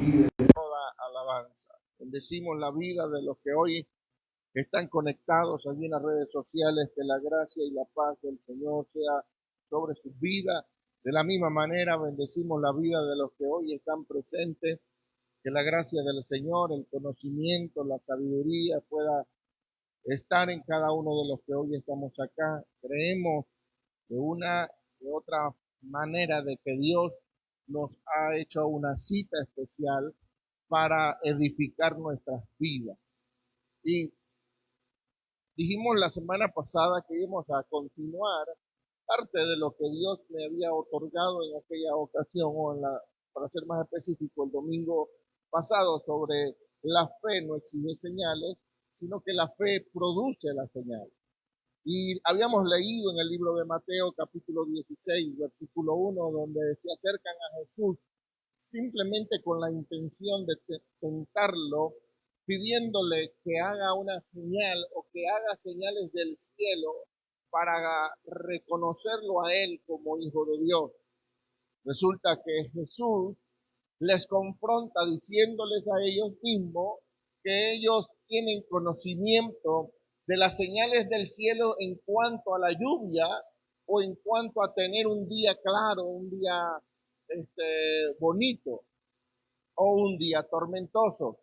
y de toda alabanza. Bendecimos la vida de los que hoy están conectados allí en las redes sociales, que la gracia y la paz del Señor sea sobre sus vidas. De la misma manera, bendecimos la vida de los que hoy están presentes, que la gracia del Señor, el conocimiento, la sabiduría pueda estar en cada uno de los que hoy estamos acá. Creemos de una de otra manera de que Dios nos ha hecho una cita especial para edificar nuestras vidas. Y dijimos la semana pasada que íbamos a continuar parte de lo que Dios me había otorgado en aquella ocasión, para ser más específico, el domingo pasado, sobre la fe no exige señales, sino que la fe produce las señales. Y habíamos leído en el libro de Mateo, capítulo 16, versículo 1, donde se acercan a Jesús simplemente con la intención de tentarlo, pidiéndole que haga una señal o que haga señales del cielo para reconocerlo a él como hijo de Dios. Resulta que Jesús les confronta diciéndoles a ellos mismos que ellos tienen conocimiento de las señales del cielo en cuanto a la lluvia o en cuanto a tener un día claro, un día bonito o un día tormentoso,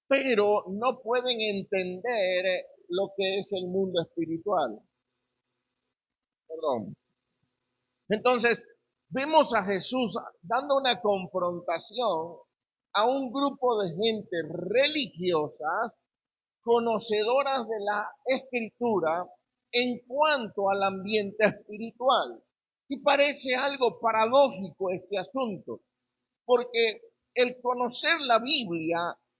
pero no pueden entender lo que es el mundo espiritual. Perdón. Entonces, vemos a Jesús dando una confrontación a un grupo de gente religiosas, conocedoras de la escritura en cuanto al ambiente espiritual. Y parece algo paradójico este asunto, porque el conocer la Biblia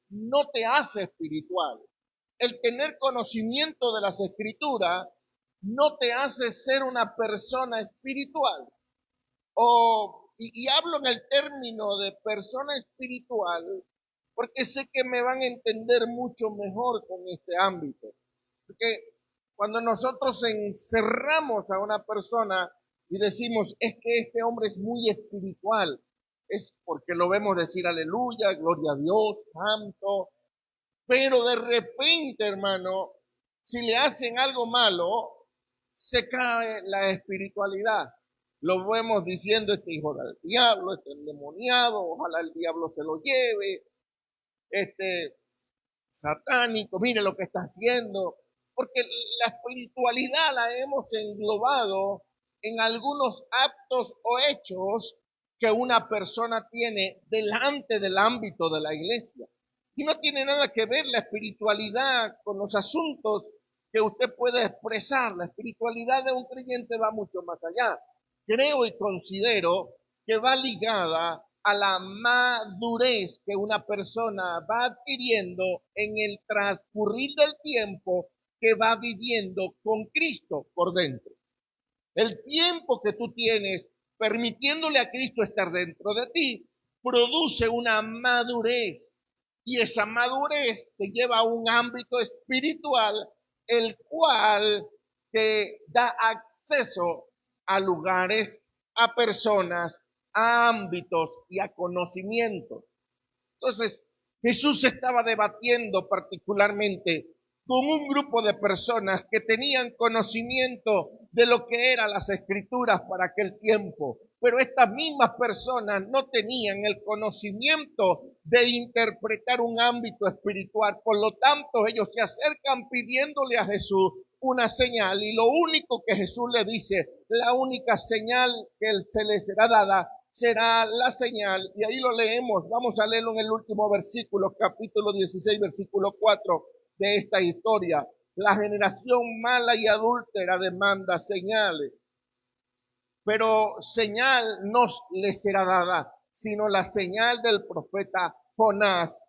no te hace espiritual. El tener conocimiento de las escrituras no te hace ser una persona espiritual. Y hablo en el término de persona espiritual porque sé que me van a entender mucho mejor con este ámbito. Porque cuando nosotros encerramos a una persona y decimos, es que este hombre es muy espiritual, es porque lo vemos decir aleluya, gloria a Dios, santo, pero de repente, hermano, si le hacen algo malo, se cae la espiritualidad. Lo vemos diciendo, este hijo del diablo, este endemoniado, ojalá el diablo se lo lleve, este satánico, mire lo que está haciendo, porque la espiritualidad la hemos englobado en algunos actos o hechos que una persona tiene delante del ámbito de la iglesia. Y no tiene nada que ver la espiritualidad con los asuntos que usted puede expresar. La espiritualidad de un creyente va mucho más allá. Creo y considero que va ligada a la madurez que una persona va adquiriendo en el transcurrir del tiempo que va viviendo con Cristo por dentro. El tiempo que tú tienes permitiéndole a Cristo estar dentro de ti produce una madurez, y esa madurez te lleva a un ámbito espiritual el cual te da acceso a lugares, a personas, a ámbitos y a conocimientos. Entonces, Jesús estaba debatiendo particularmente con un grupo de personas que tenían conocimiento de lo que eran las escrituras para aquel tiempo, pero estas mismas personas no tenían el conocimiento de interpretar un ámbito espiritual. Por lo tanto, ellos se acercan pidiéndole a Jesús una señal, y lo único que Jesús le dice, la única señal que se le será dada será la señal, y ahí lo leemos, vamos a leerlo en el último versículo, capítulo 16, versículo 4 de esta historia. La generación mala y adúltera demanda señales, pero señal no le será dada, sino la señal del profeta Jonás.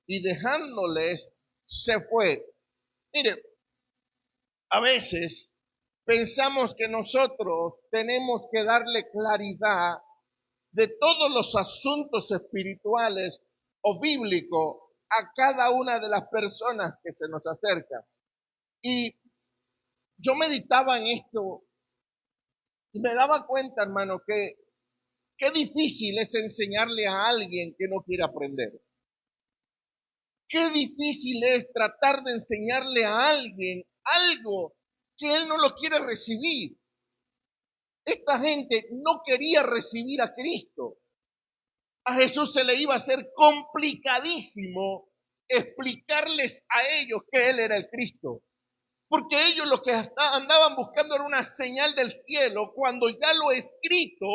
Y dejándoles, se fue. Mire, a veces pensamos que nosotros tenemos que darle claridad de todos los asuntos espirituales o bíblicos a cada una de las personas que se nos acercan. Y yo meditaba en esto y me daba cuenta, hermano, que qué difícil es enseñarle a alguien que no quiere aprender. Qué difícil es tratar de enseñarle a alguien algo que él no lo quiere recibir. Esta gente no quería recibir a Cristo. A Jesús se le iba a hacer complicadísimo explicarles a ellos que Él era el Cristo. Porque ellos lo que andaban buscando era una señal del cielo, cuando ya lo escrito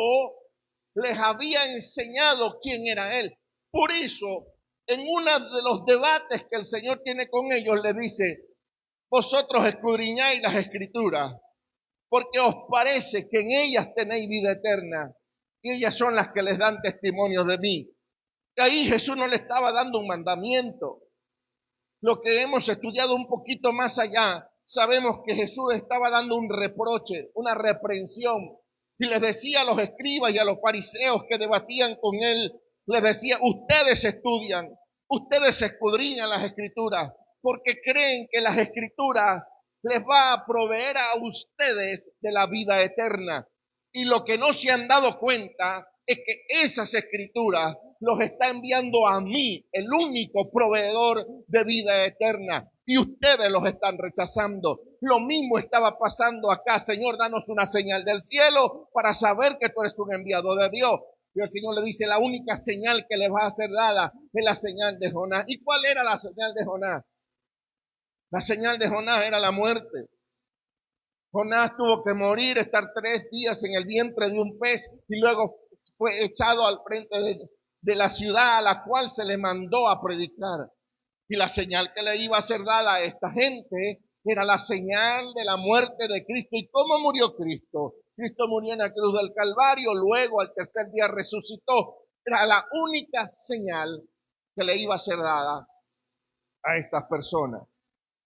les había enseñado quién era Él. Por eso, en uno de los debates que el Señor tiene con ellos, le dice: vosotros escudriñáis las Escrituras, porque os parece que en ellas tenéis vida eterna, y ellas son las que les dan testimonio de mí. Y ahí Jesús no le estaba dando un mandamiento. Lo que hemos estudiado un poquito más allá, sabemos que Jesús estaba dando un reproche, una reprensión, y les decía a los escribas y a los fariseos que debatían con él, les decía: ustedes estudian, ustedes escudriñan las Escrituras, porque creen que las Escrituras les va a proveer a ustedes de la vida eterna. Y lo que no se han dado cuenta es que esas Escrituras los está enviando a mí, el único proveedor de vida eterna. Y ustedes los están rechazando. Lo mismo estaba pasando acá. Señor, danos una señal del cielo para saber que tú eres un enviado de Dios. Y el Señor le dice: la única señal que les va a ser dada es la señal de Jonás. ¿Y cuál era la señal de Jonás? La señal de Jonás era la muerte. Jonás tuvo que morir, estar 3 días en el vientre de un pez y luego fue echado al frente de la ciudad a la cual se le mandó a predicar. Y la señal que le iba a ser dada a esta gente era la señal de la muerte de Cristo. ¿Y cómo murió Cristo? Cristo murió en la cruz del Calvario, luego al tercer día resucitó. Era la única señal que le iba a ser dada a estas personas.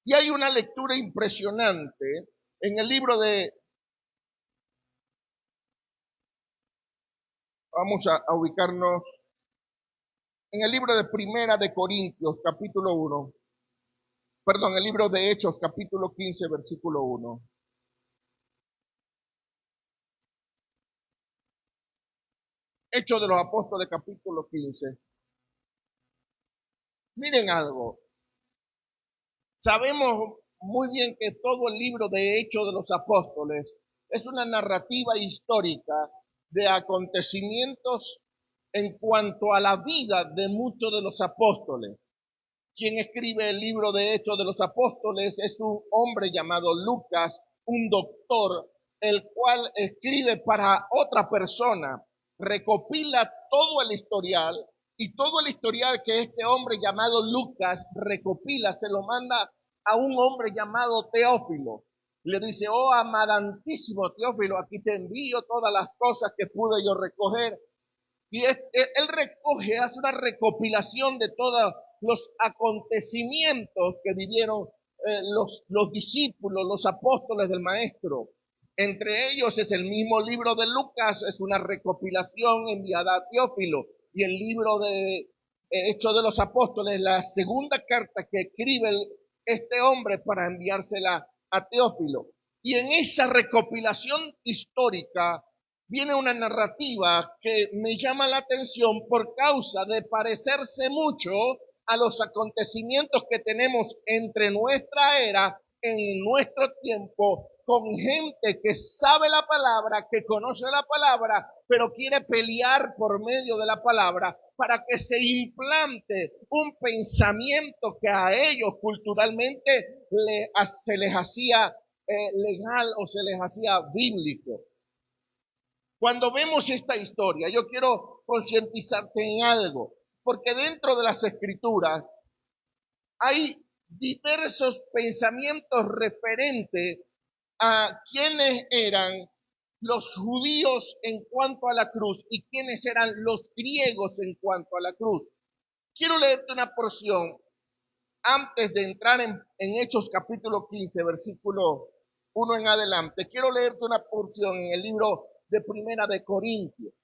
Y hay una lectura impresionante en el libro de, vamos a ubicarnos, en el libro de Primera de Corintios, capítulo 1, perdón, el libro de Hechos, capítulo 15, versículo 1. Hechos de los Apóstoles, capítulo 15. Miren algo. Sabemos muy bien que todo el libro de Hechos de los Apóstoles es una narrativa histórica de acontecimientos en cuanto a la vida de muchos de los apóstoles. Quien escribe el libro de Hechos de los Apóstoles es un hombre llamado Lucas, un doctor, el cual escribe para otra persona, recopila todo el historial, y todo el historial que este hombre llamado Lucas recopila se lo manda a un hombre llamado Teófilo. Le dice: oh amadantísimo Teófilo, aquí te envío todas las cosas que pude yo recoger. Y él recoge, hace una recopilación de todos los acontecimientos que vivieron los discípulos, los apóstoles del Maestro. Entre ellos es el mismo libro de Lucas, es una recopilación enviada a Teófilo. Y el libro de Hechos de los Apóstoles, la segunda carta que escribe este hombre para enviársela a Teófilo. Y en esa recopilación histórica viene una narrativa que me llama la atención por causa de parecerse mucho a los acontecimientos que tenemos entre nuestra era, en nuestro tiempo, con gente que sabe la palabra, que conoce la palabra, pero quiere pelear por medio de la palabra para que se implante un pensamiento que a ellos culturalmente se les hacía legal o se les hacía bíblico. Cuando vemos esta historia, yo quiero concientizarte en algo, porque dentro de las Escrituras hay diversos pensamientos referentes a quiénes eran los judíos en cuanto a la cruz y quiénes eran los griegos en cuanto a la cruz. Quiero leerte una porción antes de entrar en Hechos capítulo 15, versículo 1 en adelante. Quiero leerte una porción en el libro de Primera de Corintios.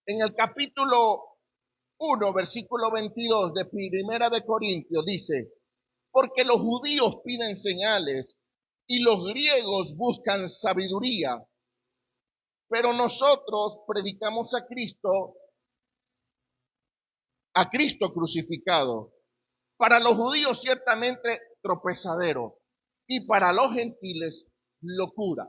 En el capítulo 1, versículo 22 de Primera de Corintios dice: porque los judíos piden señales y los griegos buscan sabiduría, pero nosotros predicamos a Cristo crucificado. Para los judíos ciertamente tropezadero y para los gentiles locura.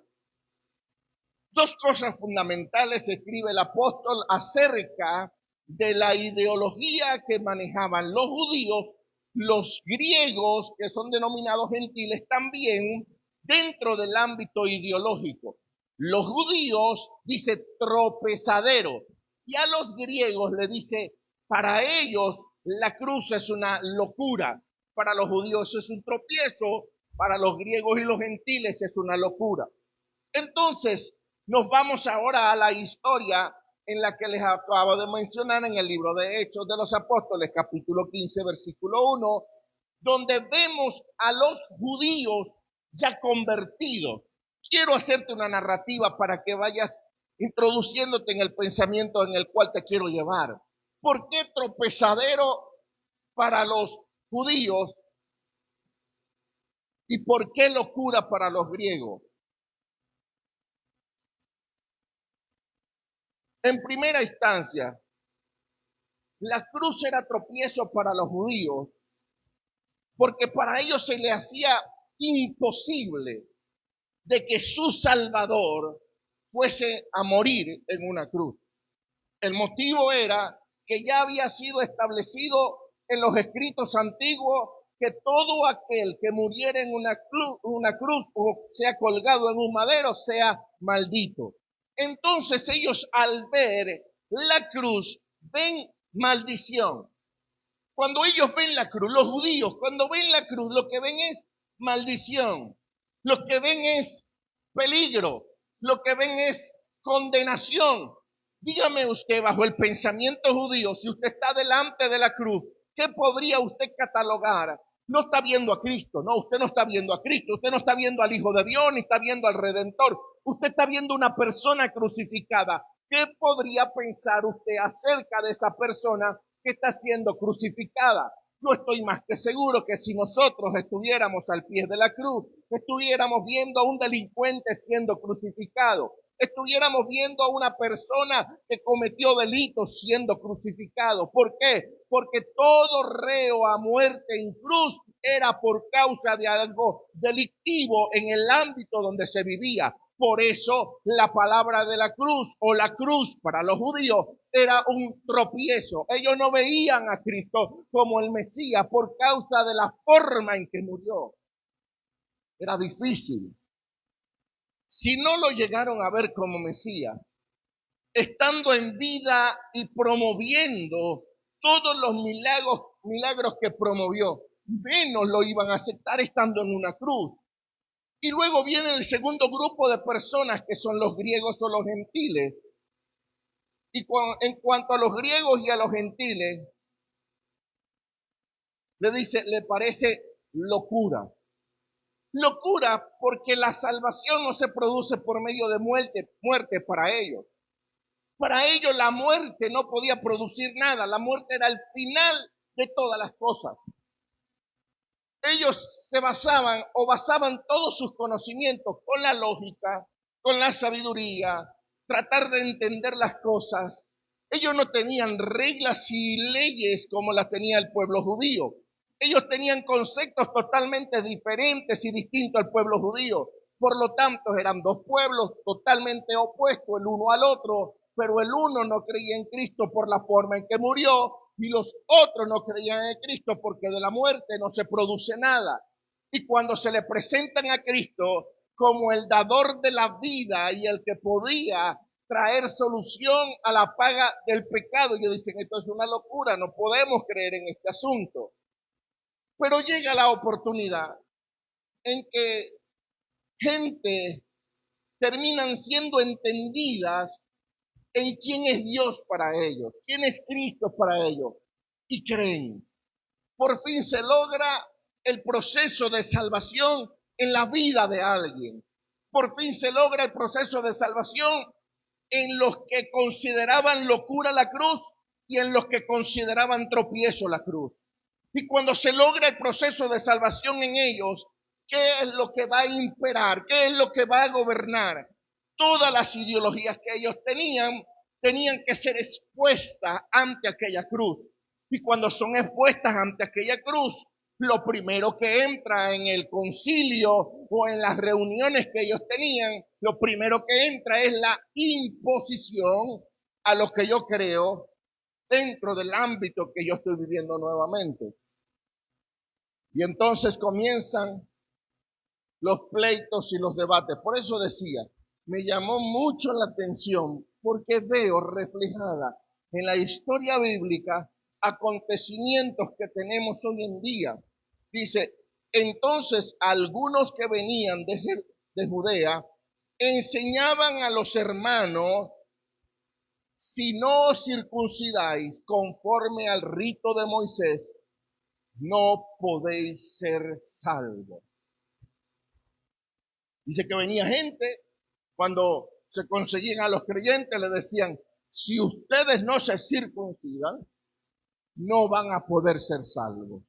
Dos cosas fundamentales escribe el apóstol acerca de la ideología que manejaban los judíos, los griegos, que son denominados gentiles, también dentro del ámbito ideológico. Los judíos dice tropezadero y a los griegos le dice, para ellos la cruz es una locura, para los judíos es un tropiezo, para los griegos y los gentiles es una locura. Entonces, nos vamos ahora a la historia en la que les acabo de mencionar en el libro de Hechos de los Apóstoles, capítulo 15, versículo 1, donde vemos a los judíos ya convertidos. Quiero hacerte una narrativa para que vayas introduciéndote en el pensamiento en el cual te quiero llevar. ¿Por qué tropezadero para los judíos y por qué locura para los griegos? En primera instancia, la cruz era tropiezo para los judíos porque para ellos se le hacía imposible de que su Salvador fuese a morir en una cruz. El motivo era que ya había sido establecido en los escritos antiguos que todo aquel que muriera en una cruz o sea colgado en un madero sea maldito. Entonces ellos al ver la cruz ven maldición. Cuando ellos ven la cruz, los judíos, cuando ven la cruz, lo que ven es maldición. Lo que ven es peligro. Lo que ven es condenación. Dígame usted, bajo el pensamiento judío, si usted está delante de la cruz, ¿qué podría usted catalogar? No está viendo a Cristo, no, usted no está viendo a Cristo, usted no está viendo al Hijo de Dios, ni está viendo al Redentor, usted está viendo una persona crucificada. ¿Qué podría pensar usted acerca de esa persona que está siendo crucificada? Yo estoy más que seguro que si nosotros estuviéramos al pie de la cruz, estuviéramos viendo a un delincuente siendo crucificado, estuviéramos viendo a una persona que cometió delitos siendo crucificado. ¿Por qué? Porque todo reo a muerte en cruz era por causa de algo delictivo en el ámbito donde se vivía. Por eso la palabra de la cruz o la cruz para los judíos era un tropiezo. Ellos no veían a Cristo como el Mesías por causa de la forma en que murió. Era difícil. Si no lo llegaron a ver como Mesías, estando en vida y promoviendo todos los milagros que promovió, menos lo iban a aceptar estando en una cruz. Y luego viene el segundo grupo de personas que son los griegos o los gentiles. Y en cuanto a los griegos y a los gentiles, le parece locura. Locura porque la salvación no se produce por medio de muerte para ellos. Para ellos la muerte no podía producir nada. La muerte era el final de todas las cosas. Ellos basaban todos sus conocimientos con la lógica, con la sabiduría, tratar de entender las cosas. Ellos no tenían reglas y leyes como las tenía el pueblo judío. Ellos tenían conceptos totalmente diferentes y distintos al pueblo judío. Por lo tanto, eran dos pueblos totalmente opuestos el uno al otro, pero el uno no creía en Cristo por la forma en que murió y los otros no creían en Cristo porque de la muerte no se produce nada. Y cuando se le presentan a Cristo como el dador de la vida y el que podía traer solución a la paga del pecado, ellos dicen, esto es una locura, no podemos creer en este asunto. Pero llega la oportunidad en que gente terminan siendo entendidas en quién es Dios para ellos, quién es Cristo para ellos, y creen. Por fin se logra el proceso de salvación en la vida de alguien. Por fin se logra el proceso de salvación en los que consideraban locura la cruz y en los que consideraban tropiezo la cruz. Y cuando se logra el proceso de salvación en ellos, ¿Qué es lo que va a imperar? ¿Qué es lo que va a gobernar? Todas las ideologías que ellos tenían que ser expuestas ante aquella cruz. Y cuando son expuestas ante aquella cruz, lo primero que entra en el concilio o en las reuniones que ellos tenían, lo primero que entra es la imposición a lo que yo creo dentro del ámbito que yo estoy viviendo nuevamente. Y entonces comienzan los pleitos y los debates. Por eso decía, me llamó mucho la atención porque veo reflejada en la historia bíblica acontecimientos que tenemos hoy en día. Dice, entonces algunos que venían de Judea enseñaban a los hermanos, si no os circuncidáis conforme al rito de Moisés, no podéis ser salvos. Dice que venía gente, cuando se conseguían a los creyentes, le decían, si ustedes no se circuncidan, no van a poder ser salvos.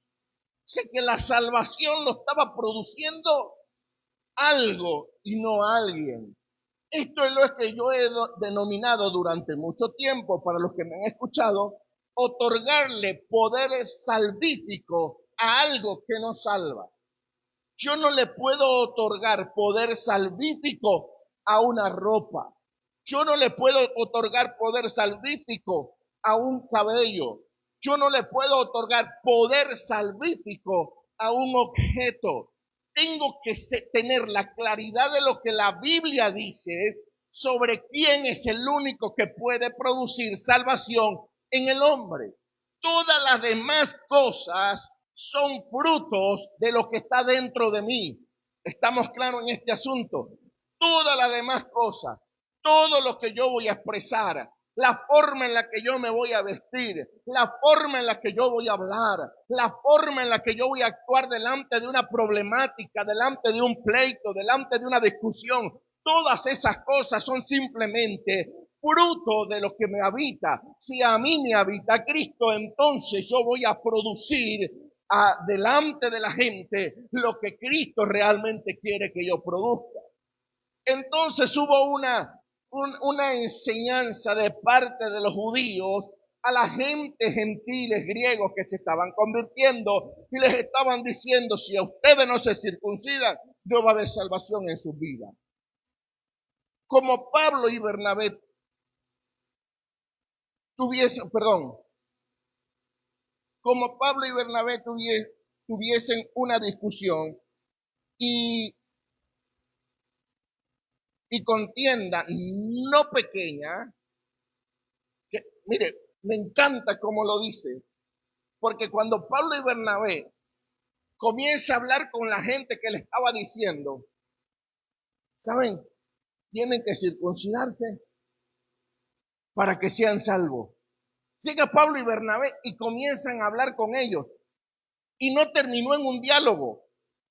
Sé que la salvación lo estaba produciendo algo y no alguien. Esto es lo que yo he denominado durante mucho tiempo, para los que me han escuchado, otorgarle poder salvífico a algo que no salva. Yo no le puedo otorgar poder salvífico a una ropa. Yo no le puedo otorgar poder salvífico a un cabello. Yo no le puedo otorgar poder salvífico a un objeto. Tengo que tener la claridad de lo que la Biblia dice sobre quién es el único que puede producir salvación en el hombre. Todas las demás cosas son frutos de lo que está dentro de mí. ¿Estamos claros en este asunto? Todas las demás cosas, todo lo que yo voy a expresar, la forma en la que yo me voy a vestir, la forma en la que yo voy a hablar, la forma en la que yo voy a actuar delante de una problemática, delante de un pleito, delante de una discusión, todas esas cosas son simplemente fruto de lo que me habita. Si a mí me habita Cristo, entonces yo voy a producir delante de la gente lo que Cristo realmente quiere que yo produzca. Entonces hubo una enseñanza de parte de los judíos a la gente gentiles griegos que se estaban convirtiendo y les estaban diciendo, si a ustedes no se circuncidan, no va a haber salvación en sus vidas. Como Pablo y Bernabé como Pablo y Bernabé tuviesen una discusión y contienda no pequeña, que, mire, me encanta cómo lo dice, porque cuando Pablo y Bernabé comienza a hablar con la gente que le estaba diciendo, ¿saben? Tienen que circuncidarse para que sean salvos. Llega Pablo y Bernabé y comienzan a hablar con ellos. Y no terminó en un diálogo,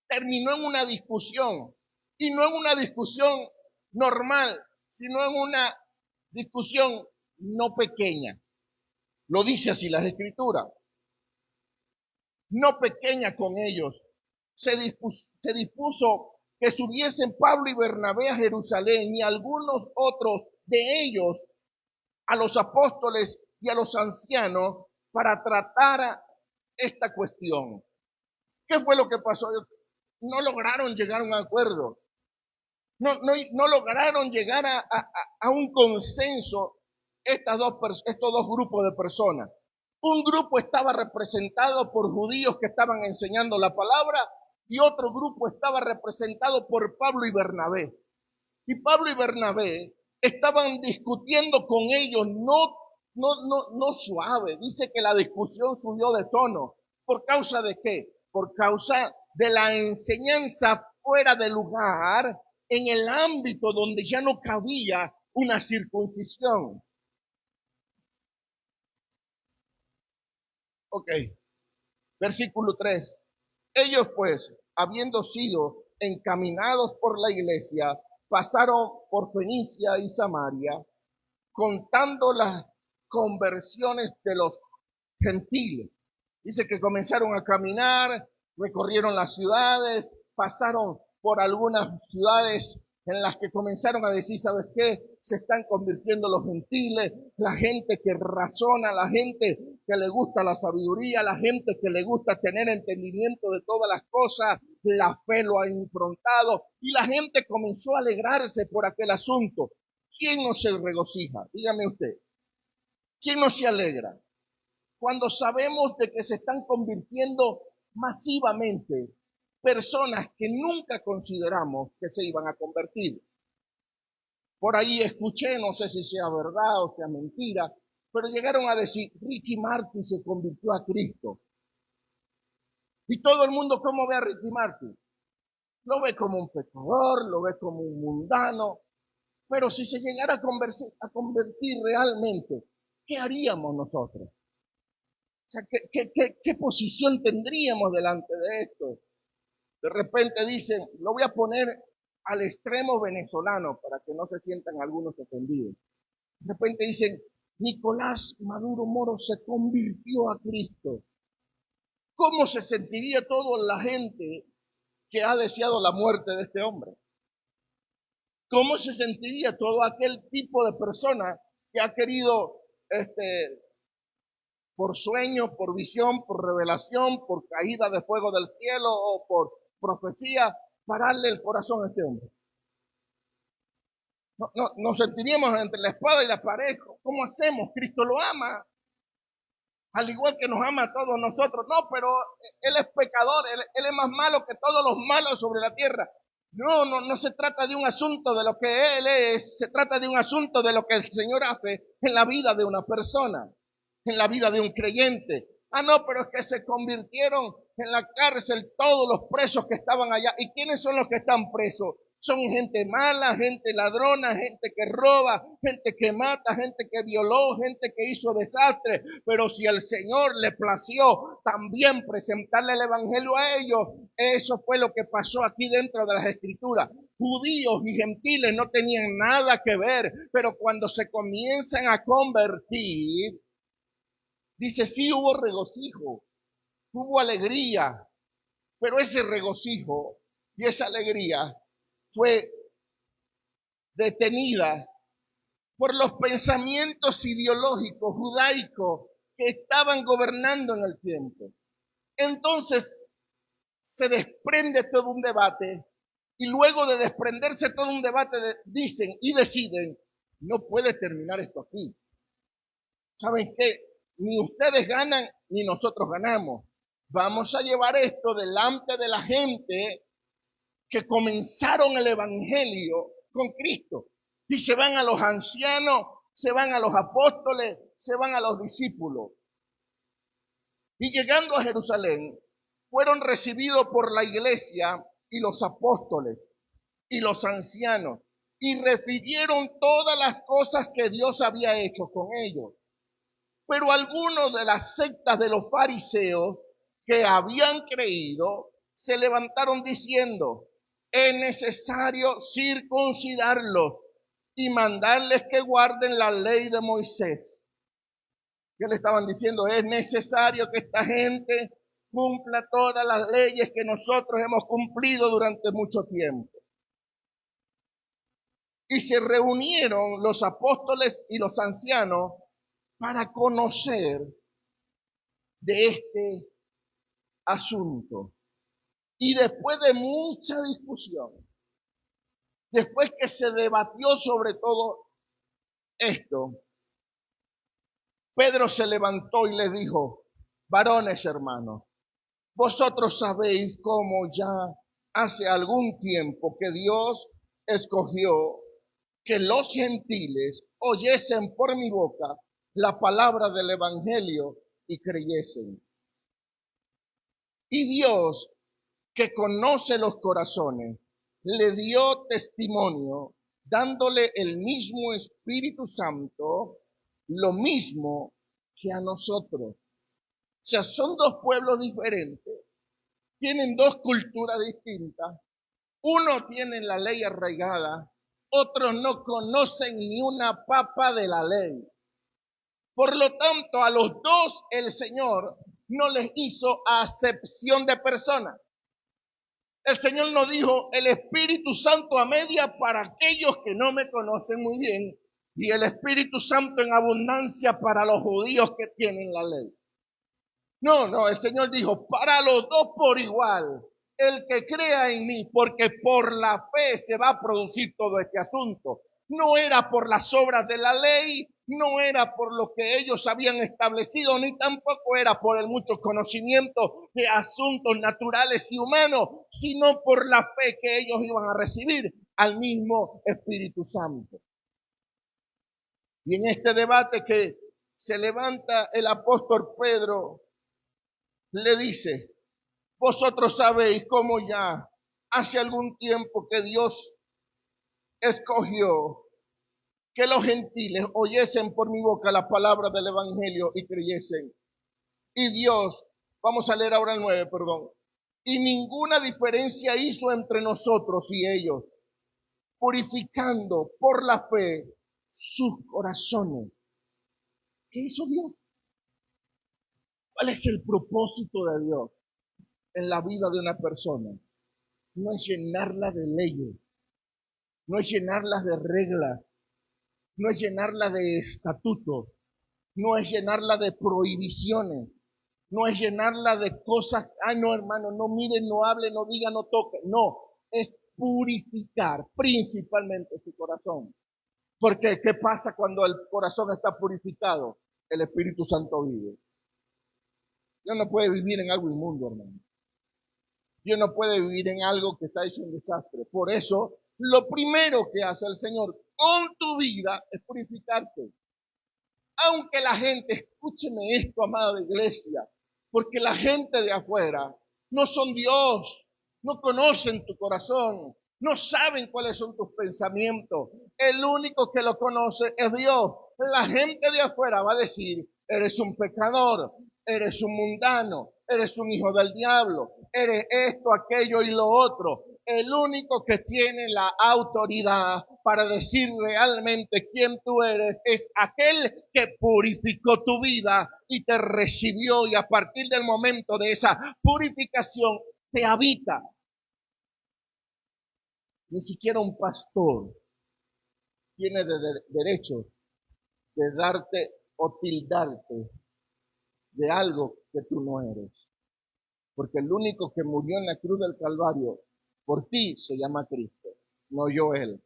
terminó en una discusión. Y no en una discusión normal, sino en una discusión no pequeña. Lo dice así las Escrituras. No pequeña con ellos. Se dispuso que subiesen Pablo y Bernabé a Jerusalén y algunos otros de ellos a los apóstoles y a los ancianos para tratar esta cuestión. ¿Qué fue lo que pasó? No lograron llegar a un acuerdo. No lograron llegar a un consenso estos dos grupos de personas. Un grupo estaba representado por judíos que estaban enseñando la palabra y otro grupo estaba representado por Pablo y Bernabé. Y Pablo y Bernabé estaban discutiendo con ellos, no suave. Dice que la discusión subió de tono. ¿Por causa de qué? Por causa de la enseñanza fuera de lugar en el ámbito donde ya no cabía una circuncisión. Ok, versículo 3. Ellos pues, habiendo sido encaminados por la iglesia, pasaron por Fenicia y Samaria, contando las conversiones de los gentiles. Dice que comenzaron a caminar, recorrieron las ciudades, pasaron por algunas ciudades en las que comenzaron a decir, ¿sabes qué? Se están convirtiendo los gentiles, la gente que razona, la gente que le gusta la sabiduría, la gente que le gusta tener entendimiento de todas las cosas, la fe lo ha improntado y la gente comenzó a alegrarse por aquel asunto. ¿Quién no se regocija? Dígame usted. ¿Quién no se alegra? Cuando sabemos de que se están convirtiendo masivamente personas que nunca consideramos que se iban a convertir. Por ahí escuché, no sé si sea verdad o sea mentira, pero llegaron a decir, Ricky Martin se convirtió a Cristo. Y todo el mundo, ¿cómo ve a Ricky Martin? Lo ve como un pecador, lo ve como un mundano, pero si se llegara a convertir realmente, ¿qué haríamos nosotros? O sea, ¿qué posición tendríamos delante de esto? De repente dicen, lo voy a poner al extremo venezolano para que no se sientan algunos ofendidos. De repente dicen, Nicolás Maduro Moro se convirtió a Cristo. ¿Cómo se sentiría toda la gente que ha deseado la muerte de este hombre? ¿Cómo se sentiría todo aquel tipo de persona que ha querido, por sueño, por visión, por revelación, por caída de fuego del cielo o por profecía, pararle el corazón a este hombre? Nos sentiríamos entre la espada y la pared. ¿Cómo hacemos? Cristo lo ama, al igual que nos ama a todos nosotros. No, pero Él es pecador, él es más malo que todos los malos sobre la tierra. No se trata de un asunto de lo que Él es, se trata de un asunto de lo que el Señor hace en la vida de una persona, en la vida de un creyente. No, pero es que se convirtieron en la cárcel todos los presos que estaban allá. ¿Y quiénes son los que están presos? Son gente mala, gente ladrona, gente que roba, gente que mata, gente que violó, gente que hizo desastre. Pero si el Señor le plació también presentarle el Evangelio a ellos, eso fue lo que pasó aquí dentro de las Escrituras. Judíos y gentiles no tenían nada que ver, pero cuando se comienzan a convertir, dice, sí hubo regocijo, hubo alegría, pero ese regocijo y esa alegría fue detenida por los pensamientos ideológicos judaicos que estaban gobernando en el tiempo. Entonces se desprende todo un debate y luego de desprenderse todo un debate dicen y deciden, no puede terminar esto aquí. ¿Saben qué? Ni ustedes ganan ni nosotros ganamos. Vamos a llevar esto delante de la gente que comenzaron el Evangelio con Cristo. Y se van a los ancianos, se van a los apóstoles, se van a los discípulos. Y llegando a Jerusalén, fueron recibidos por la iglesia y los apóstoles y los ancianos. Y refirieron todas las cosas que Dios había hecho con ellos. Pero algunos de las sectas de los fariseos que habían creído se levantaron diciendo, es necesario circuncidarlos y mandarles que guarden la ley de Moisés. ¿Qué le estaban diciendo? Es necesario que esta gente cumpla todas las leyes que nosotros hemos cumplido durante mucho tiempo. Y se reunieron los apóstoles y los ancianos para conocer de este asunto. Y después de mucha discusión, después que se debatió sobre todo esto, Pedro se levantó y les dijo, varones hermanos, vosotros sabéis cómo ya hace algún tiempo que Dios escogió que los gentiles oyesen por mi boca la palabra del Evangelio y creyesen. Y Dios, que conoce los corazones, le dio testimonio, dándole el mismo Espíritu Santo, lo mismo que a nosotros. O sea, son dos pueblos diferentes, tienen dos culturas distintas, uno tiene la ley arraigada, otros no conocen ni una papa de la ley. Por lo tanto, a los dos el Señor no les hizo acepción de personas. El Señor nos dijo, el Espíritu Santo a media para aquellos que no me conocen muy bien y el Espíritu Santo en abundancia para los judíos que tienen la ley. No, el Señor dijo, para los dos por igual, el que crea en mí, porque por la fe se va a producir todo este asunto. No era por las obras de la ley, no era por lo que ellos habían establecido, ni tampoco era por el mucho conocimiento de asuntos naturales y humanos, sino por la fe que ellos iban a recibir al mismo Espíritu Santo. Y en este debate que se levanta el apóstol Pedro, le dice, vosotros sabéis cómo ya hace algún tiempo que Dios escogió que los gentiles oyesen por mi boca la palabra del evangelio y creyesen. Y Dios, vamos a leer ahora el 9, perdón. Y ninguna diferencia hizo entre nosotros y ellos, purificando por la fe sus corazones. ¿Qué hizo Dios? ¿Cuál es el propósito de Dios en la vida de una persona? No es llenarla de leyes, no es llenarla de reglas, no es llenarla de estatutos, no es llenarla de prohibiciones, no es llenarla de cosas, no hermano, no mire, no hable, no diga, no toque, no, es purificar principalmente su corazón. Porque ¿qué pasa cuando el corazón está purificado? El Espíritu Santo vive. Dios no puede vivir en algo inmundo, hermano. Dios no puede vivir en algo que está hecho un desastre. Por eso, lo primero que hace el Señor con tu vida es purificarte. Aunque la gente, escúcheme esto, amada iglesia, porque la gente de afuera no son Dios, no conocen tu corazón, no saben cuáles son tus pensamientos. El único que lo conoce es Dios. La gente de afuera va a decir, eres un pecador, eres un mundano, eres un hijo del diablo, eres esto, aquello y lo otro. El único que tiene la autoridad para decir realmente quién tú eres es aquel que purificó tu vida y te recibió, y a partir del momento de esa purificación te habita. Ni siquiera un pastor tiene derecho de darte o tildarte de algo que tú no eres. Porque el único que murió en la cruz del Calvario por ti se llama Cristo, no yo él.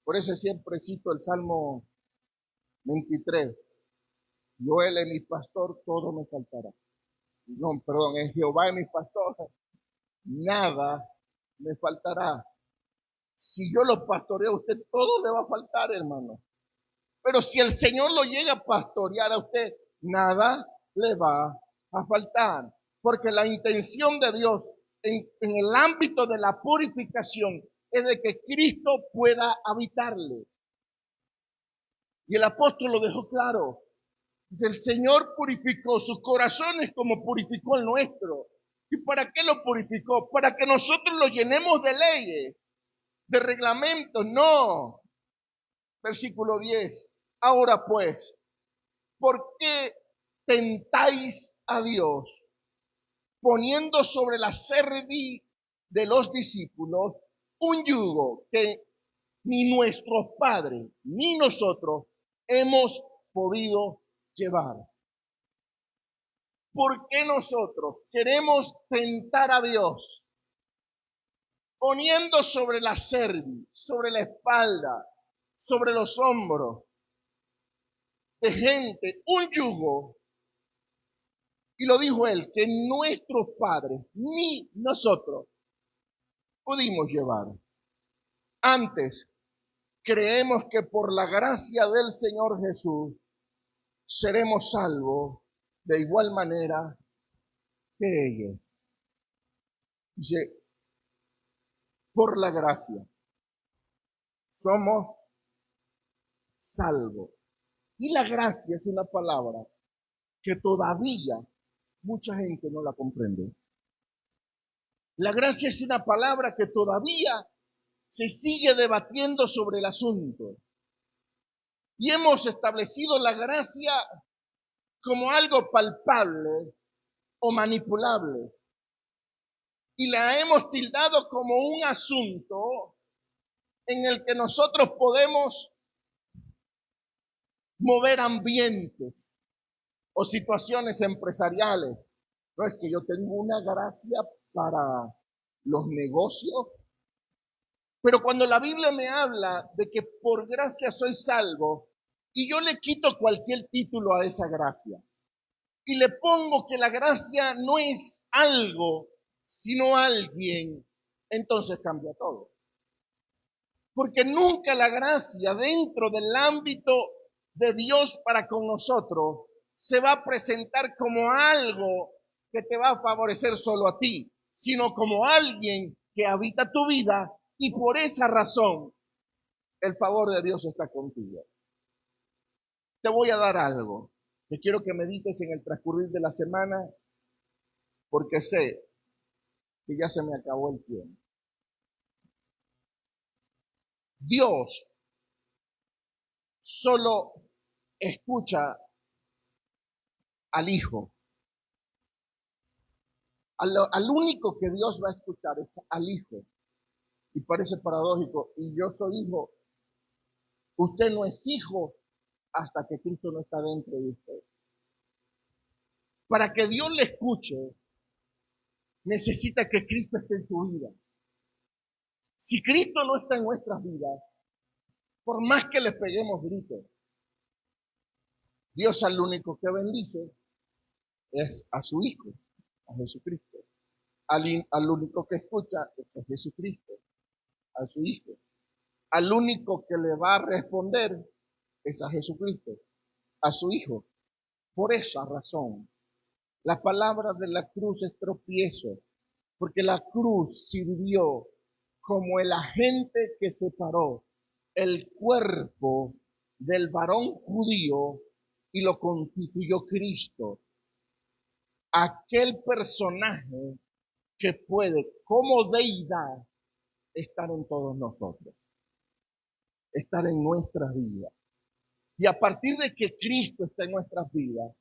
Por eso siempre cito el Salmo 23. Yo él es mi pastor, todo me faltará. No, perdón, es Jehová es mi pastor, nada me faltará. Si yo lo pastoreo a usted, todo le va a faltar, hermano. Pero si el Señor lo llega a pastorear a usted, nada le va a faltar. Porque la intención de Dios en el ámbito de la purificación es de que Cristo pueda habitarle. Y el apóstol lo dejó claro. Dice, el Señor purificó sus corazones como purificó el nuestro. ¿Y para qué lo purificó? Para que nosotros lo llenemos de leyes, de reglamentos. No. Versículo 10. Ahora pues, ¿por qué tentáis a Dios poniendo sobre la cerviz de los discípulos un yugo que ni nuestros padres ni nosotros hemos podido llevar? ¿Por qué nosotros queremos tentar a Dios poniendo sobre la cerviz, sobre la espalda, sobre los hombros de gente un yugo? Y lo dijo él, que nuestros padres ni nosotros pudimos llevar. Antes, creemos que por la gracia del Señor Jesús seremos salvos de igual manera que ellos. Dice, por la gracia somos salvos. Y la gracia es una palabra que todavía mucha gente no la comprende. La gracia es una palabra que todavía se sigue debatiendo sobre el asunto. Y hemos establecido la gracia como algo palpable o manipulable. y la hemos tildado como un asunto en el que nosotros podemos mover ambientes o situaciones empresariales. No es que yo tengo una gracia para los negocios, pero cuando la Biblia me habla de que por gracia soy salvo y yo le quito cualquier título a esa gracia y le pongo que la gracia no es algo, sino alguien, entonces cambia todo. Porque nunca la gracia dentro del ámbito de Dios para con nosotros se va a presentar como algo que te va a favorecer solo a ti, sino como alguien que habita tu vida y por esa razón el favor de Dios está contigo. Te voy a dar algo que quiero que medites en el transcurrir de la semana porque sé que ya se me acabó el tiempo. Dios solo escucha al Hijo. Al único que Dios va a escuchar es al Hijo. Y parece paradójico. Y yo soy hijo. Usted no es hijo hasta que Cristo no está dentro de usted. Para que Dios le escuche, necesita que Cristo esté en su vida. Si Cristo no está en nuestras vidas, por más que le peguemos gritos, Dios al único que bendice es a su Hijo, a Jesucristo. Al único que escucha es a Jesucristo, a su Hijo. Al único que le va a responder es a Jesucristo, a su Hijo. Por esa razón, la palabra de la cruz es tropiezo, porque la cruz sirvió como el agente que separó el cuerpo del varón judío y lo constituyó Cristo, aquel personaje que puede, como deidad, estar en todos nosotros, estar en nuestras vidas. Y a partir de que Cristo está en nuestras vidas,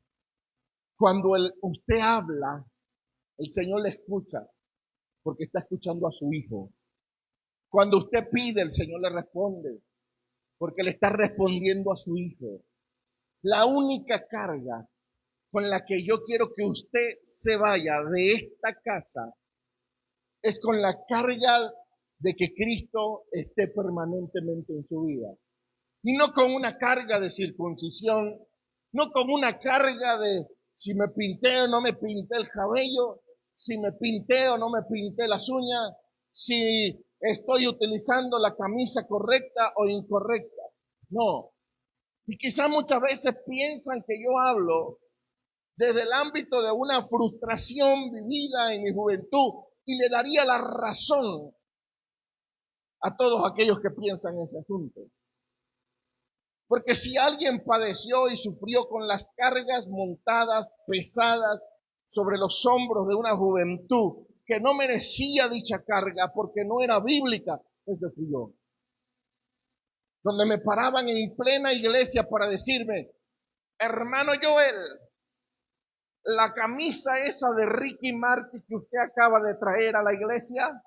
cuando usted habla, el Señor le escucha, porque está escuchando a su Hijo. Cuando usted pide, el Señor le responde, porque le está respondiendo a su Hijo. La única carga con la que yo quiero que usted se vaya de esta casa es con la carga de que Cristo esté permanentemente en su vida. Y no con una carga de circuncisión, no con una carga de si me pinté o no me pinté el cabello, si me pinté o no me pinté las uñas, si estoy utilizando la camisa correcta o incorrecta. No. Y quizás muchas veces piensan que yo hablo desde el ámbito de una frustración vivida en mi juventud y le daría la razón a todos aquellos que piensan en ese asunto. Porque si alguien padeció y sufrió con las cargas montadas, pesadas, sobre los hombros de una juventud que no merecía dicha carga porque no era bíblica, ese fui yo. Donde me paraban en plena iglesia para decirme, hermano Joel, la camisa esa de Ricky Martin que usted acaba de traer a la iglesia,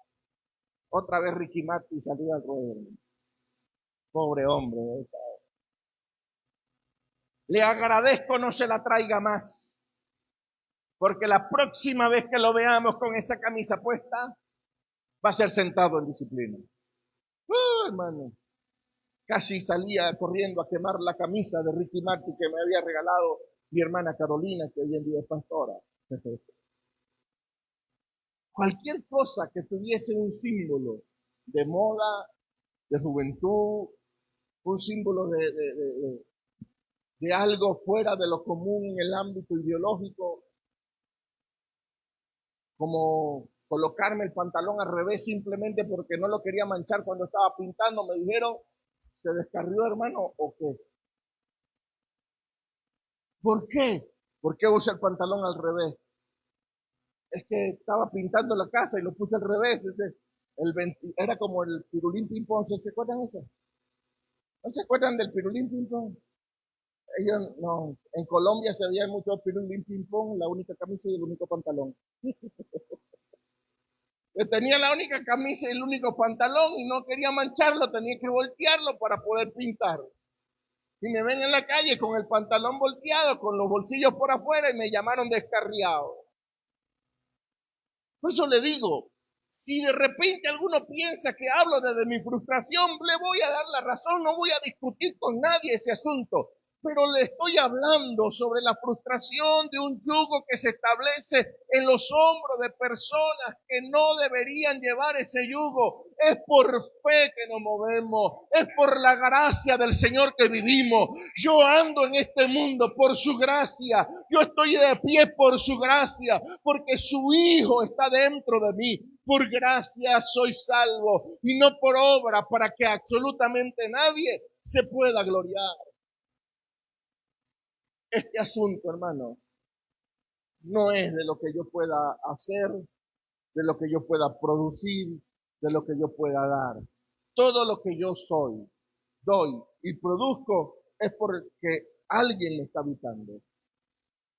otra vez Ricky Martin salió al ruedo. Pobre hombre. Le agradezco no se la traiga más, porque la próxima vez que lo veamos con esa camisa puesta, va a ser sentado en disciplina. Hermano, casi salía corriendo a quemar la camisa de Ricky Martin que me había regalado mi hermana Carolina, que hoy en día es pastora. Cualquier cosa que tuviese un símbolo de moda, de juventud, un símbolo de algo fuera de lo común en el ámbito ideológico, como colocarme el pantalón al revés simplemente porque no lo quería manchar cuando estaba pintando, me dijeron, ¿se descarrió, hermano, o qué? ¿Por qué? ¿Por qué usa el pantalón al revés? Es que estaba pintando la casa y lo puse al revés. Era como el pirulín ping-pong, ¿se acuerdan eso? ¿No se acuerdan del pirulín ping-pong? Ellos no, en Colombia se veía mucho pirulín ping-pong, la única camisa y el único pantalón. Tenía la única camisa y el único pantalón y no quería mancharlo, tenía que voltearlo para poder pintar. Y me ven en la calle con el pantalón volteado, con los bolsillos por afuera y me llamaron descarriado. Por eso le digo, si de repente alguno piensa que hablo desde mi frustración, le voy a dar la razón, no voy a discutir con nadie ese asunto. Pero le estoy hablando sobre la frustración de un yugo que se establece en los hombros de personas que no deberían llevar ese yugo. Es por fe que nos movemos, es por la gracia del Señor que vivimos. Yo ando en este mundo por su gracia, yo estoy de pie por su gracia, porque su Hijo está dentro de mí. Por gracia soy salvo y no por obra para que absolutamente nadie se pueda gloriar. Este asunto, hermano, no es de lo que yo pueda hacer, de lo que yo pueda producir, de lo que yo pueda dar. Todo lo que yo soy, doy y produzco es porque alguien me está habitando.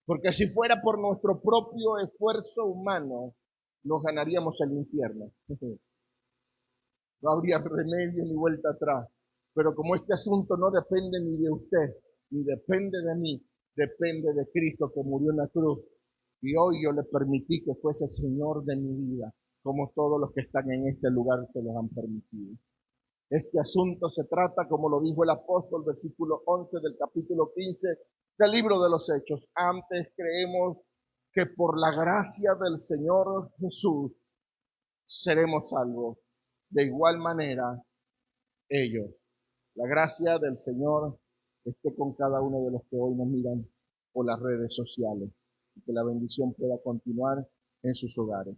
Porque si fuera por nuestro propio esfuerzo humano, nos ganaríamos el infierno. No habría remedio ni vuelta atrás. Pero como este asunto no depende ni de usted, ni depende de mí, depende de Cristo que murió en la cruz. Y hoy yo le permití que fuese Señor de mi vida, como todos los que están en este lugar se los han permitido. Este asunto se trata, como lo dijo el apóstol, versículo 11 del capítulo 15 del libro de los Hechos. Antes creemos que por la gracia del Señor Jesús seremos salvos. De igual manera, ellos. La gracia del Señor esté con cada uno de los que hoy nos miran por las redes sociales y que la bendición pueda continuar en sus hogares.